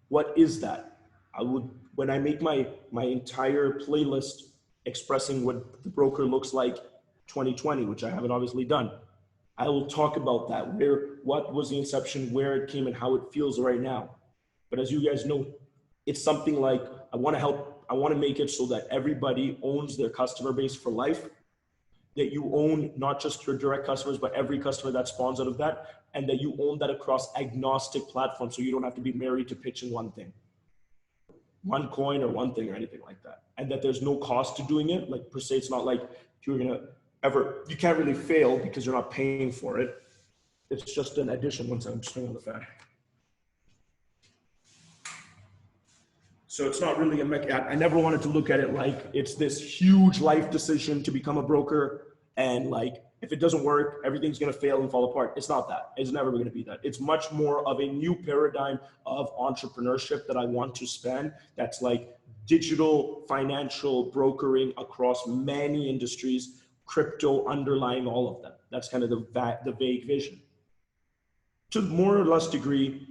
What is that? When I make my entire playlist expressing what the broker looks like 2020, which I haven't obviously done, I will talk about that, what was the inception, where it came, and how it feels right now. But as you guys know, it's something like, I want to make it so that everybody owns their customer base for life, that you own not just your direct customers, but every customer that spawns out of that, and that you own that across agnostic platforms, so you don't have to be married to pitching one thing, one coin or one thing or anything like that. And that there's no cost to doing it. Like per se, it's not like you're gonna you can't really fail because you're not paying for it. It's just an addition. Once I'm just turning on the fan. So it's not really I never wanted to look at it like it's this huge life decision to become a broker, and like, if it doesn't work, everything's going to fail and fall apart. It's not that. It's never going to be that. It's much more of a new paradigm of entrepreneurship that I want to span. That's like digital financial brokering across many industries, crypto underlying all of them. That's kind of the vague vision. To more or less degree,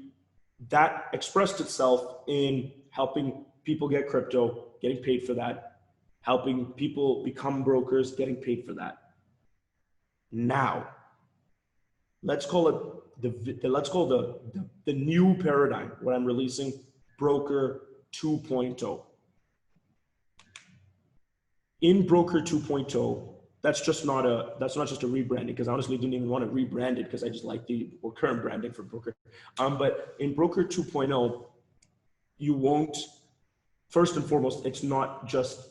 that expressed itself in helping people get crypto, getting paid for that, helping people become brokers, getting paid for that. Now, let's call it the new paradigm, what I'm releasing, Broker 2.0. In Broker 2.0, that's not just a rebranding, because I honestly didn't even want to rebrand it because I just like the current branding for Broker. But in Broker 2.0, you won't, first and foremost, it's not just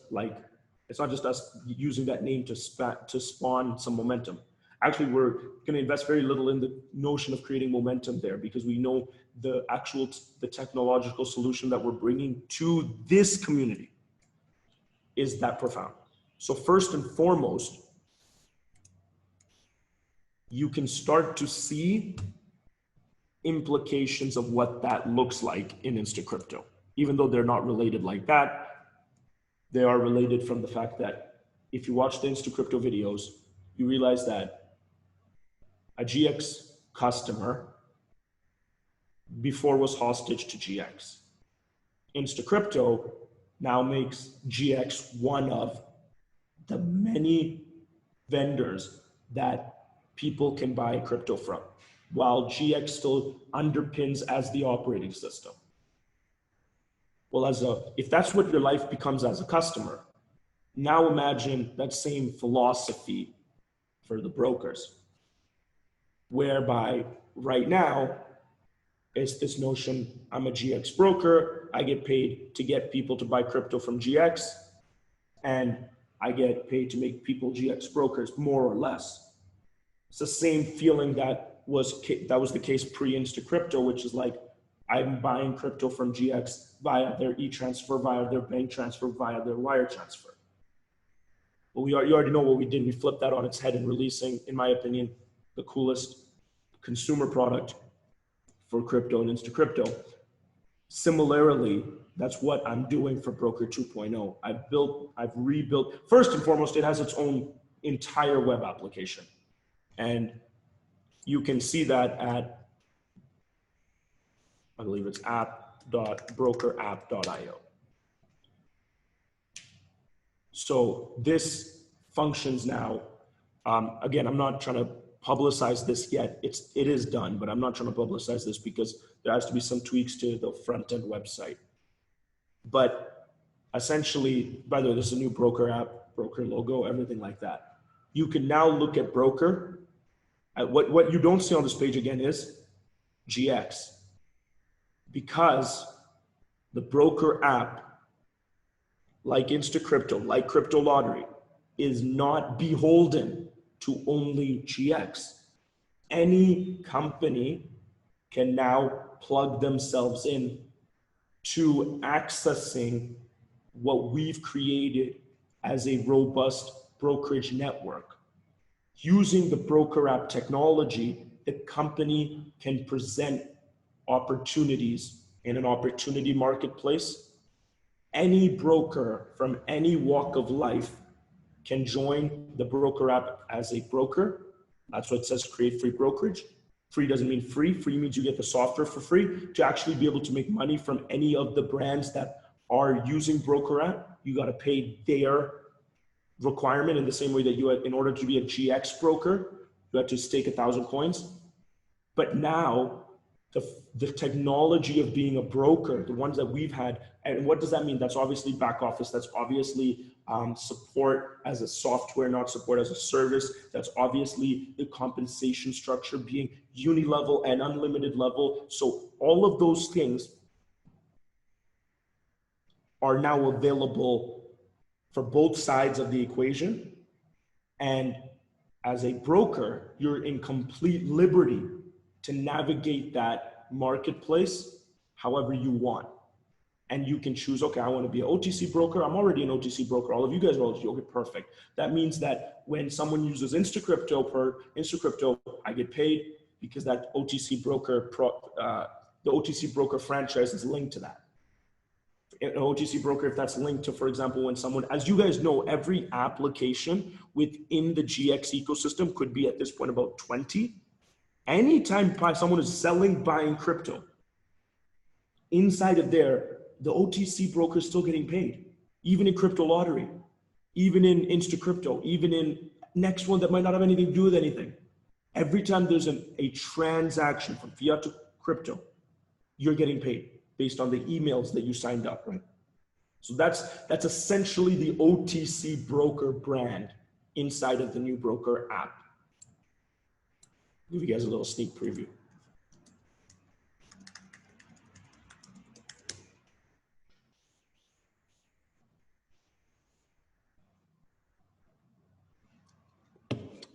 us using that name to spawn some momentum. Actually, we're going to invest very little in the notion of creating momentum there, because we know the technological solution that we're bringing to this community is that profound. So first and foremost, you can start to see implications of what that looks like in InstaCrypto. Even though they're not related like that, they are related from the fact that if you watch the InstaCrypto videos, you realize that a GX customer before was hostage to GX. InstaCrypto now makes GX one of the many vendors that people can buy crypto from, while GX still underpins as the operating system. Well, if that's what your life becomes as a customer, now imagine that same philosophy for the brokers, whereby right now it's this notion, I'm a GX broker, I get paid to get people to buy crypto from GX, and I get paid to make people GX brokers, more or less. It's the same feeling that was the case pre-InstaCrypto, which is like, I'm buying crypto from GX via their e-transfer, via their bank transfer, via their wire transfer. Well, you already know what we did. We flipped that on its head and releasing, in my opinion, the coolest consumer product for crypto and InstaCrypto. Similarly, that's what I'm doing for Broker 2.0. I've rebuilt, first and foremost, it has its own entire web application. And you can see that at, I believe it's app.brokerapp.io. So this functions now. Again, I'm not trying to publicize this yet. It is done, but I'm not trying to publicize this because there has to be some tweaks to the front end website. But essentially, by the way, this is a new Broker app, Broker logo, everything like that. You can now look at Broker. What you don't see on this page again is GX, because the Broker app, like InstaCrypto, like Crypto Lottery, is not beholden to only GX. Any company can now plug themselves in to accessing what we've created as a robust brokerage network. Using the BrokerApp technology, the company can present opportunities in an opportunity marketplace. Any broker from any walk of life can join the BrokerApp as a broker. That's what it says, create free brokerage Free doesn't mean free. Free means you get the software for free. To actually be able to make money from any of the brands that are using BrokerApp, you got to pay their requirement in the same way that you had, in order to be a GX broker, you had to stake 1,000 coins. But now the technology of being a broker, the ones that we've had, and what does that mean? That's obviously back office. That's obviously support as a software, not support as a service. That's obviously the compensation structure being uni-level and unlimited level. So all of those things are now available for both sides of the equation. And as a broker, you're in complete liberty to navigate that marketplace however you want. And you can choose, okay, I want to be an OTC broker. I'm already an OTC broker. All of you guys are OTC. Okay, perfect. That means that when someone uses Instacrypto, I get paid because that OTC broker, the OTC broker franchise is linked to that. An OTC broker, if that's linked to, for example, when someone, as you guys know, every application within the GX ecosystem could be at this point about 20. Anytime someone is selling, buying crypto, inside of there, the OTC broker is still getting paid, even in crypto lottery, even in Instacrypto, even in next one that might not have anything to do with anything. Every time there's a transaction from fiat to crypto, you're getting paid based on the emails that you signed up, right? So that's essentially the OTC broker brand inside of the new BrokerApp. Give you guys a little sneak preview.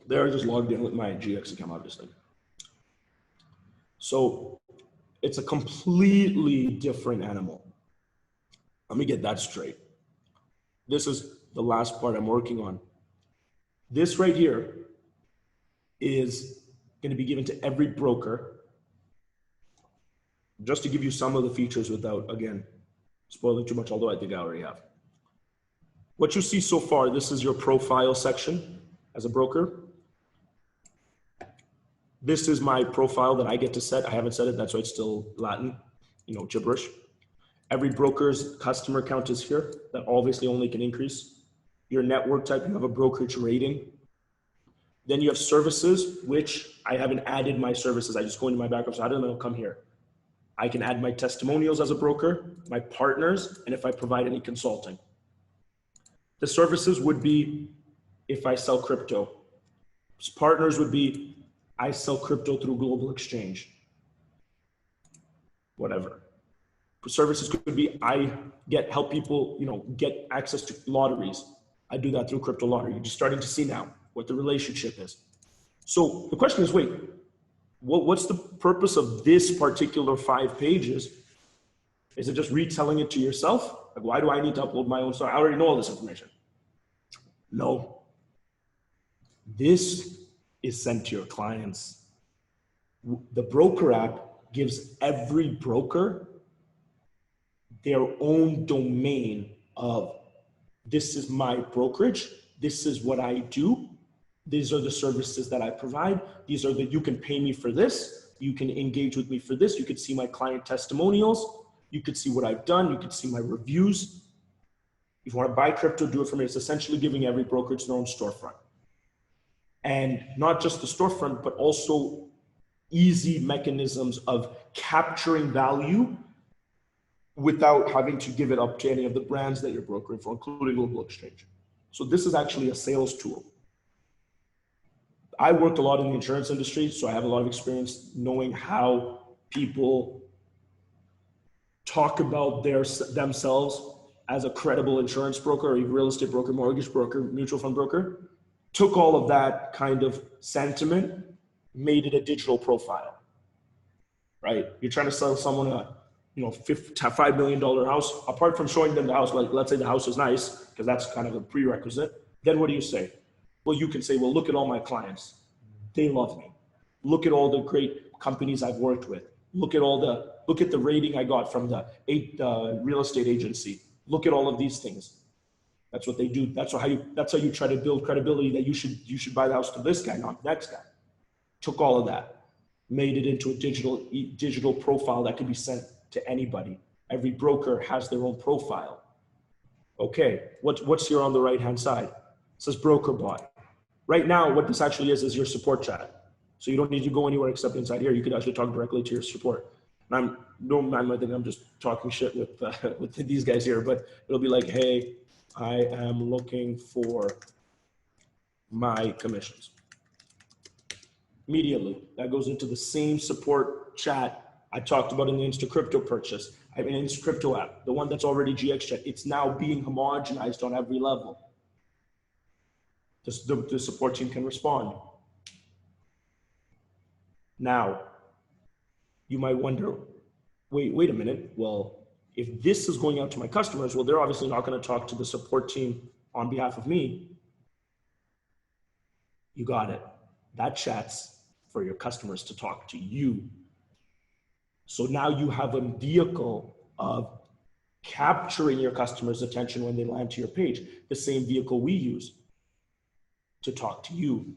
There, I just logged in with my GX account, obviously. So it's a completely different animal. Let me get that straight. This is the last part I'm working on. This right here is going to be given to every broker, just to give you some of the features without, again, spoiling too much, although I think I already have. What you see so far, this is your profile section as a broker. This is my profile that I get to set. I haven't set it, that's why it's still Latin, gibberish. Every broker's customer count is here. That obviously only can increase. Your network type, you have a brokerage rating. Then you have services, which I haven't added my services. I just go into my backup, so I don't know, come here. I can add my testimonials as a broker, my partners, and if I provide any consulting. The services would be if I sell crypto. Partners would be I sell crypto through global exchange, whatever. Services could be I help people, get access to lotteries. I do that through crypto lottery. You're just starting to see now what the relationship is. So the question is, wait, what's the purpose of this particular 5 pages? Is it just retelling it to yourself? Like, why do I need to upload my own story? I already know all this information. No. This is sent to your clients. The BrokerApp gives every broker their own domain of, this is my brokerage, this is what I do, these are the services that I provide, these are you can pay me for this, you can engage with me for this, you could see my client testimonials, you could see what I've done, you could see my reviews. If you want to buy crypto, do it for me. It's essentially giving every brokerage their own storefront. And not just the storefront, but also easy mechanisms of capturing value without having to give it up to any of the brands that you're brokering for, including global exchange. So this is actually a sales tool. I worked a lot in the insurance industry, so I have a lot of experience knowing how people talk about themselves as a credible insurance broker, or a real estate broker, mortgage broker, mutual fund broker. Took all of that kind of sentiment, made it a digital profile, right? You're trying to sell someone a $5 million house. Apart from showing them the house, like let's say the house is nice, because that's kind of a prerequisite. Then what do you say? Well, you can say, well, look at all my clients. They love me. Look at all the great companies I've worked with. Look at the rating I got from the real estate agency. Look at all of these things. That's what they do. That's how you try to build credibility that you should buy the house to this guy, not the next guy. Took all of that, made it into a digital profile that could be sent to anybody. Every broker has their own profile. Okay, what's here on the right-hand side? It says broker bot. Right now, what this actually is your support chat. So you don't need to go anywhere except inside here. You could actually talk directly to your support. And I think I'm just talking shit with these guys here, but it'll be like, hey, I am looking for my commissions. Immediately, that goes into the same support chat I talked about in the Insta Crypto purchase. I mean, Insta Crypto app, the one that's already GX chat. It's now being homogenized on every level. The support team can respond. Now, you might wonder, wait a minute. Well, if this is going out to my customers, well, they're obviously not going to talk to the support team on behalf of me. You got it. That chat's for your customers to talk to you. So now you have a vehicle of capturing your customers' attention when they land to your page, the same vehicle we use to talk to you.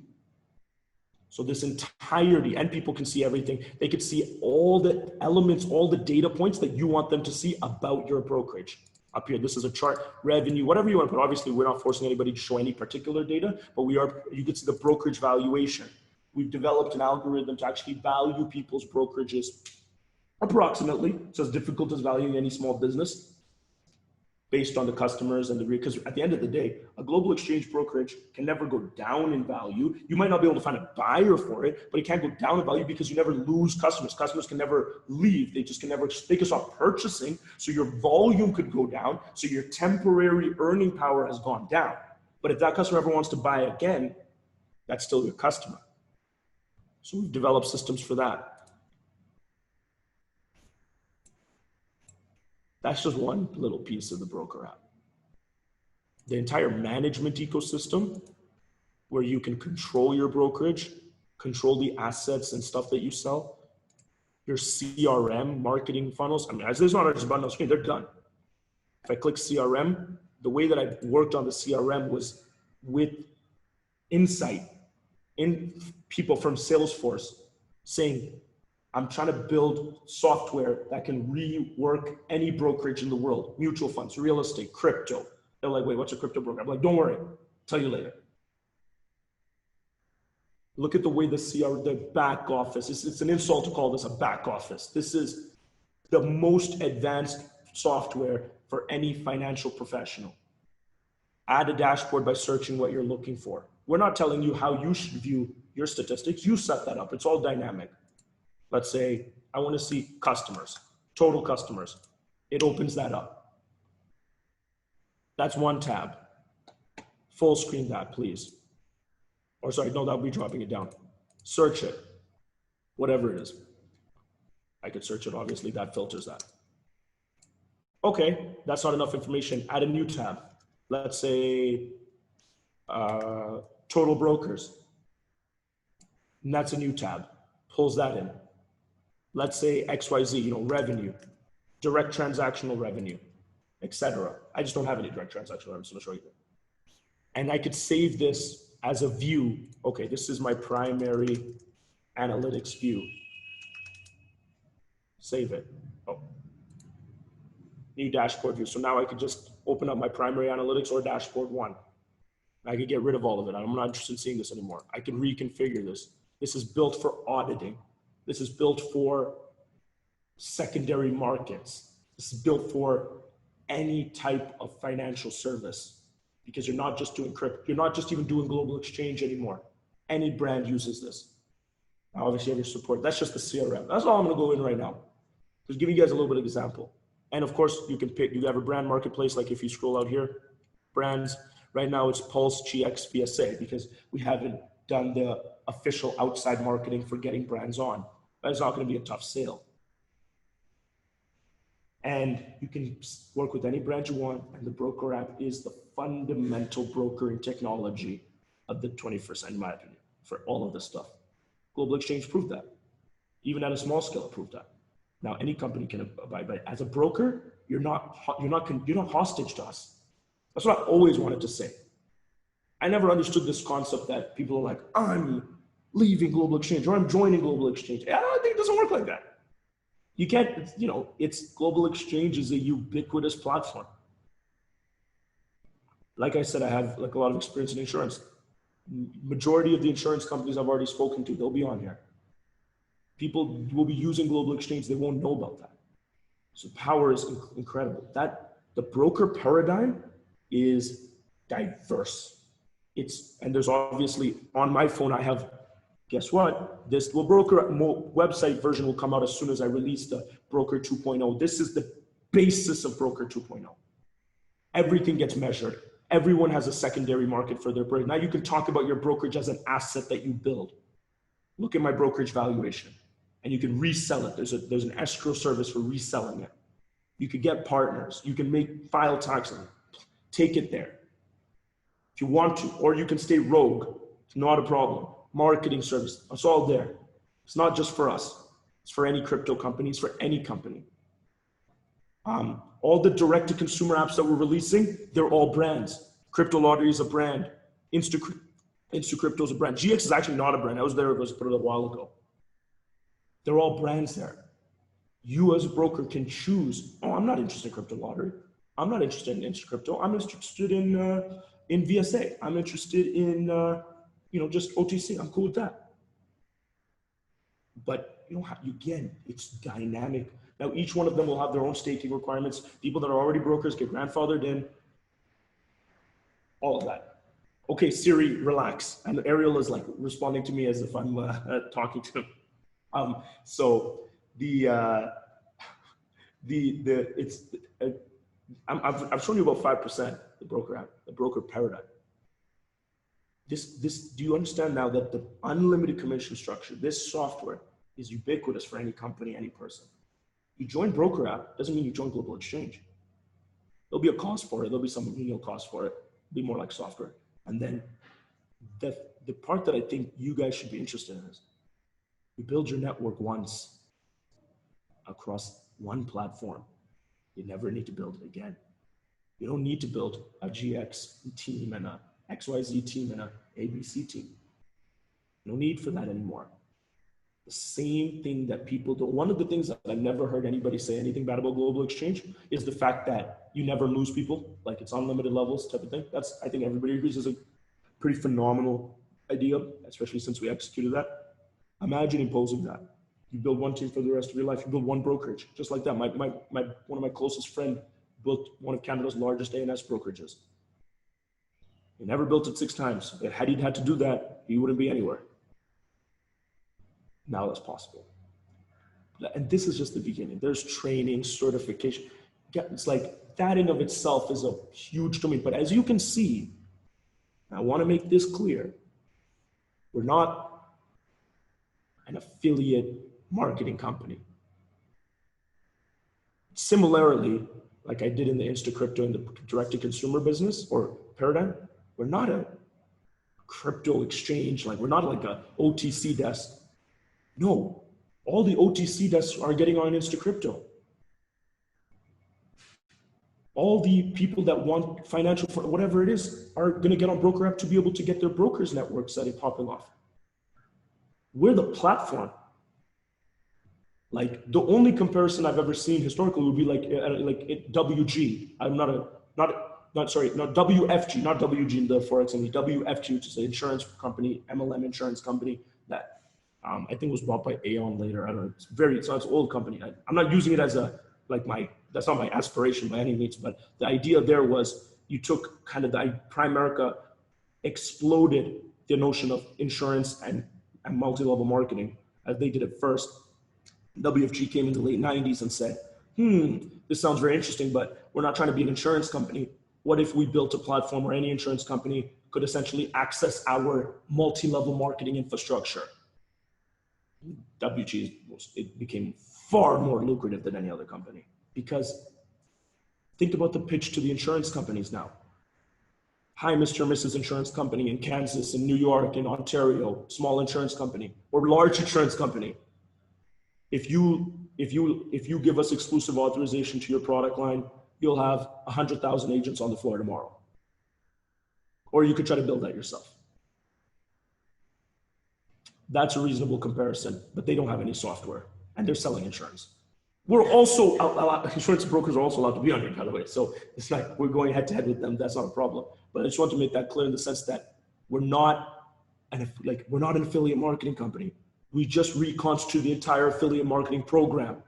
So this entirety, and people can see everything. They could see all the elements, all the data points that you want them to see about your brokerage. Up here, this is a chart, revenue, whatever you want to put. Obviously, we're not forcing anybody to show any particular data, but you can see the brokerage valuation. We've developed an algorithm to actually value people's brokerages approximately. It's as difficult as valuing any small business based on the customers and because at the end of the day, a global exchange brokerage can never go down in value. You might not be able to find a buyer for it, but it can't go down in value because you never lose customers. Customers can never leave. They can stop purchasing. So your volume could go down. So your temporary earning power has gone down. But if that customer ever wants to buy again, that's still your customer. So we've developed systems for that. That's just one little piece of the BrokerApp. The entire management ecosystem where you can control your brokerage, control the assets and stuff that you sell, your CRM, marketing funnels. I mean, as there's not just a button on the screen, they're done. If I click CRM, the way that I worked on the CRM was with insight in people from Salesforce saying, I'm trying to build software that can rework any brokerage in the world, mutual funds, real estate, crypto. They're like, wait, what's a crypto broker? I'm like, don't worry, tell you later. Look at the way the back office, it's an insult to call this a back office. This is the most advanced software for any financial professional. Add a dashboard by searching what you're looking for. We're not telling you how you should view your statistics. You set that up. It's all dynamic. Let's say I want to see customers, total customers. It opens that up. That's one tab. Full screen that, please. Or sorry, no, that'll be dropping it down. Search it, whatever it is. I could search it, obviously, that filters that. Okay, that's not enough information. Add a new tab. Let's say total brokers. And that's a new tab. Pulls that in. Let's say XYZ, revenue, direct transactional revenue, etc. I just don't have any direct transactional revenue, so I'll show you. And I could save this as a view. Okay, this is my primary analytics view. Save it. Oh. New dashboard view. So now I could just open up my primary analytics or dashboard one. I could get rid of all of it. I'm not interested in seeing this anymore. I can reconfigure this. This is built for auditing. This is built for secondary markets. This is built for any type of financial service because you're not just doing crypto. You're not just even doing global exchange anymore. Any brand uses this. Now, obviously, you have your support. That's just the CRM. That's all I'm going to go in right now. Just giving you guys a little bit of example. And of course, you can pick. You have a brand marketplace. Like if you scroll out here, brands. Right now, it's Pulse GX PSA because we haven't done the official outside marketing for getting brands on. That's not going to be a tough sale. And you can work with any brand you want, and the BrokerApp is the fundamental brokering technology of the 21st century, in my opinion, for all of this stuff. Global exchange proved that. Even at a small scale, it proved that. Now, any company can abide by it. As a broker, you're not hostage to us. That's what I always wanted to say. I never understood this concept that people are like, I'm leaving global exchange or I'm joining global exchange. I don't think it doesn't work like that. You can't, you know, it's global exchange is a ubiquitous platform. Like I said, I have like a lot of experience in insurance. Majority of the insurance companies I've already spoken to, they'll be on here. People will be using global exchange. They won't know about that. So power is incredible. That the broker paradigm is diverse. And there's obviously on my phone, I have, guess what? This broker website version will come out as soon as I release the broker 2.0. This is the basis of broker 2.0. Everything gets measured. Everyone has a secondary market for their brokerage. Now you can talk about your brokerage as an asset that you build. Look at my brokerage valuation and you can resell it. There's an escrow service for reselling it. You could get partners. You can file taxes. Take it there if you want to, or you can stay rogue. It's not a problem. Marketing service, it's all there. It's not just for us. It's for any crypto companies, for any company. All the direct-to-consumer apps that we're releasing, they're all brands. Crypto Lottery is a brand. InstaCrypto is a brand. GX is actually not a brand. I was there, it was put a while ago. They're all brands there. You as a broker can choose, oh, I'm not interested in Crypto Lottery. I'm not interested in InstaCrypto. I'm interested in VSA. I'm interested in, just OTC. I'm cool with that. But again, it's dynamic. Now, each one of them will have their own staking requirements. People that are already brokers get grandfathered in, all of that. Okay, Siri, relax. And Ariel is like responding to me as if I'm talking to him. I've shown you about 5%, the BrokerApp, the broker paradigm. Do you understand now that the unlimited commission structure, this software is ubiquitous for any company, any person. You join BrokerApp doesn't mean you join Global Exchange. There'll be a cost for it. There'll be some menial cost for it. It'll be more like software. And then the part that I think you guys should be interested in is you build your network once across one platform. You never need to build it again. You don't need to build a GX team and a XYZ team and a ABC team. No need for that anymore. The same thing that people do. One of the things that I've never heard anybody say anything bad about Global Exchange is the fact that you never lose people, like it's unlimited levels type of thing. I think everybody agrees is a pretty phenomenal idea, especially since we executed that. Imagine imposing that. You build one team for the rest of your life. You build one brokerage, just like that. One of my closest friends built one of Canada's largest ANS brokerages. He never built it 6 times. Had he had to do that, he wouldn't be anywhere. Now that's possible. And this is just the beginning. There's training, certification. It's like that in of itself is a huge domain. But as you can see, I want to make this clear. We're not an affiliate marketing company. Similarly, like I did in the InstaCrypto and the direct-to-consumer business or paradigm, we're not a crypto exchange. Like we're not like a OTC desk. No, all the OTC desks are getting on InstaCrypto. All the people that want financial, whatever it is, are going to get on BrokerApp to be able to get their brokers network setting popping off. We're the platform. Like the only comparison I've ever seen historically would be like WG. I'm not WFG, not WG in the Forex, and WFG, which is an insurance company, MLM insurance company that I think was bought by Aon later. I don't know. It's an old company. I'm not using it as that's not my aspiration by any means, but the idea there was you took kind of the Primerica exploded the notion of insurance and multi-level marketing as they did it first. WFG came in the late 90s and said, this sounds very interesting, but we're not trying to be an insurance company. What if we built a platform where any insurance company could essentially access our multi-level marketing infrastructure? WG, it became far more lucrative than any other company because think about the pitch to the insurance companies now. Hi, Mr. and Mrs. Insurance Company in Kansas, in New York, in Ontario, small insurance company or large insurance company. If you give us exclusive authorization to your product line, you'll have 100,000 agents on the floor tomorrow. Or you could try to build that yourself. That's a reasonable comparison, but they don't have any software and they're selling insurance. We're also, insurance brokers are also allowed to be on here, by the way. So it's like we're going head to head with them. That's not a problem. But I just want to make that clear in the sense that we're not an affiliate marketing company. We just reconstitute the entire affiliate marketing program,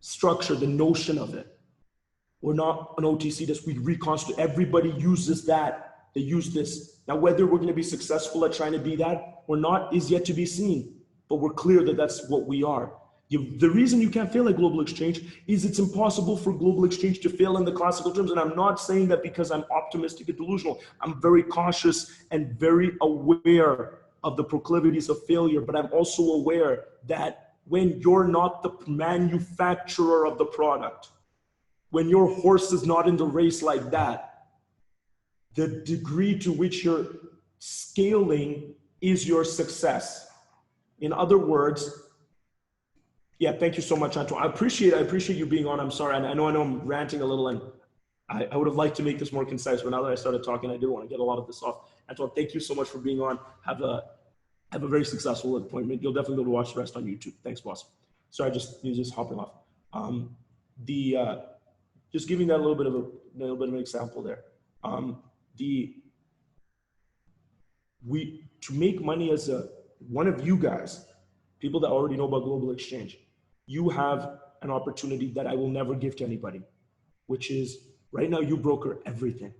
structure, the notion of it. We're not an OTC, just we reconstitute. Everybody uses that. They use this. Now, whether we're going to be successful at trying to be that or not is yet to be seen. But we're clear that that's what we are. The reason you can't fail at global exchange is it's impossible for global exchange to fail in the classical terms. And I'm not saying that because I'm optimistic and delusional. I'm very cautious and very aware of the proclivities of failure. But I'm also aware that when you're not the manufacturer of the product, when your horse is not in the race like that, the degree to which you're scaling is your success. In other words, yeah, thank you so much, Antoine. I appreciate you being on. I'm sorry. I know I'm ranting a little, and I would have liked to make this more concise, but now that I started talking, I do want to get a lot of this off. Antoine, thank you so much for being on. Have a very successful appointment. You'll definitely be able to watch the rest on YouTube. Thanks, boss. Sorry, you're just hopping off. Just giving that a little bit of an example there. To make money as one of you guys, people that already know about global exchange, you have an opportunity that I will never give to anybody, which is right now you broker everything.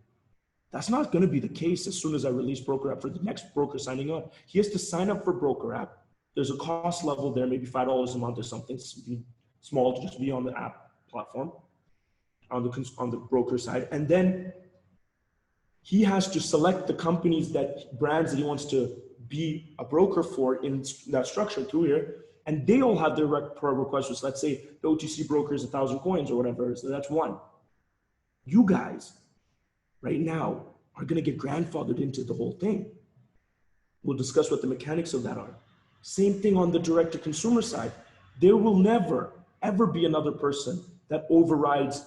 That's not going to be the case as soon as I release BrokerApp for the next broker signing on. He has to sign up for BrokerApp. There's a cost level there, maybe $5 a month or something small to just be on the app platform, on the broker side. And then he has to select the brands that he wants to be a broker for in that structure through here. And they all have their per request. So let's say the OTC broker is 1,000 coins or whatever. So that's one. You guys right now are going to get grandfathered into the whole thing. We'll discuss what the mechanics of that are. Same thing on the direct to consumer side. There will never, ever be another person that overrides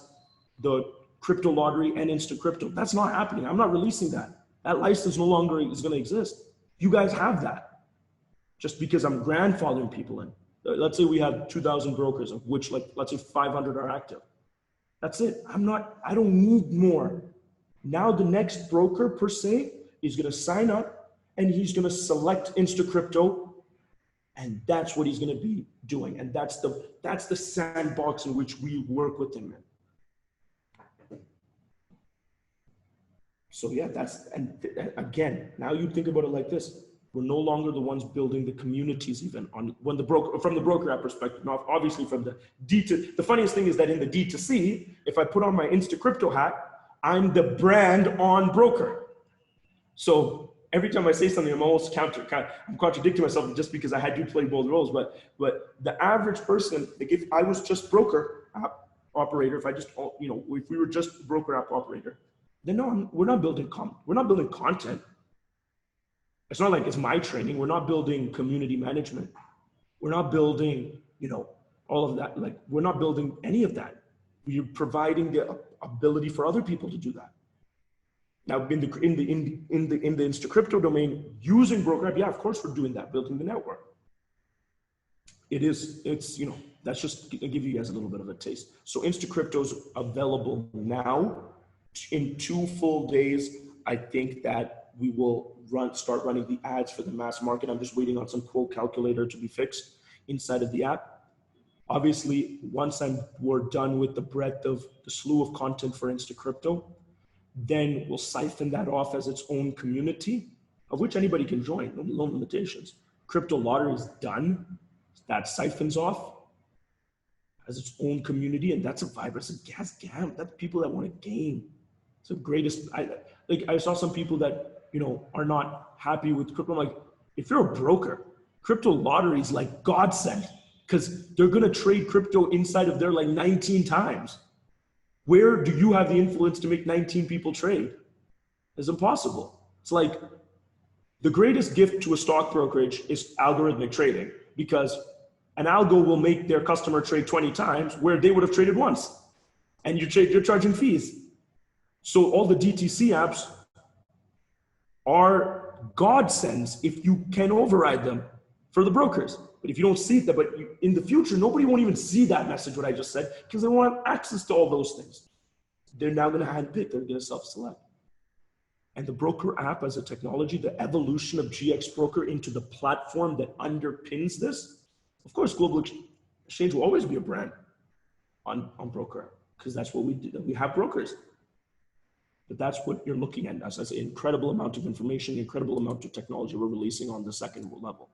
the crypto lottery and Insta Crypto. That's not happening. I'm not releasing that. That license no longer is going to exist. You guys have that. Just because I'm grandfathering people in. Let's say we have 2,000 brokers, of which let's say 500 are active. That's it. I don't need more. Now the next broker per se is going to sign up and he's going to select Insta Crypto, and that's what he's going to be doing. And that's the sandbox in which we work with him in. So yeah, and again, now you think about it like this. We're no longer the ones building the communities even from the BrokerApp perspective. Now, obviously from the funniest thing is that in the D2C, if I put on my Insta Crypto hat, I'm the brand on broker. So every time I say something, I'm almost I'm contradicting myself just because I do play both roles. But the average person, like if I was just broker app operator, if we were just BrokerApp operator, then no, we're not building content. It's not like it's my training. We're not building community management. We're not building, all of that. Like we're not building any of that. We're providing the ability for other people to do that. Now, in the Insta Crypto domain, using BrokerApp, yeah, of course we're doing that, building the network. That's just to give you guys a little bit of a taste. So Insta Crypto's available now. In 2 full days, I think that we will start running the ads for the mass market. I'm just waiting on some quote calculator to be fixed inside of the app. Obviously, once we're done with the breadth of the slew of content for Insta Crypto, then we'll siphon that off as its own community, of which anybody can join, no limitations. Crypto lottery is done. That siphons off as its own community, and that's a vibrant, that's people that want to game. It's the greatest. I saw some people that are not happy with crypto. I'm like, if you're a broker, crypto lottery is like godsend, because they're gonna trade crypto inside of there like 19 times. Where do you have the influence to make 19 people trade? It's impossible. It's like the greatest gift to a stock brokerage is algorithmic trading, because an algo will make their customer trade 20 times where they would have traded once, and you're charging fees. So all the DTC apps are godsends if you can override them. for the brokers. But if you don't see it, but in the future, nobody won't even see that message, what I just said, because they won't have access to all those things. They're now going to handpick, they're going to self-select. And the broker app as a technology, the evolution of GX Broker into the platform that underpins this, of course, Global Exchange will always be a brand on BrokerApp, because that's what we do. We have brokers. But that's what you're looking at us as an incredible amount of information, incredible amount of technology we're releasing on the second level.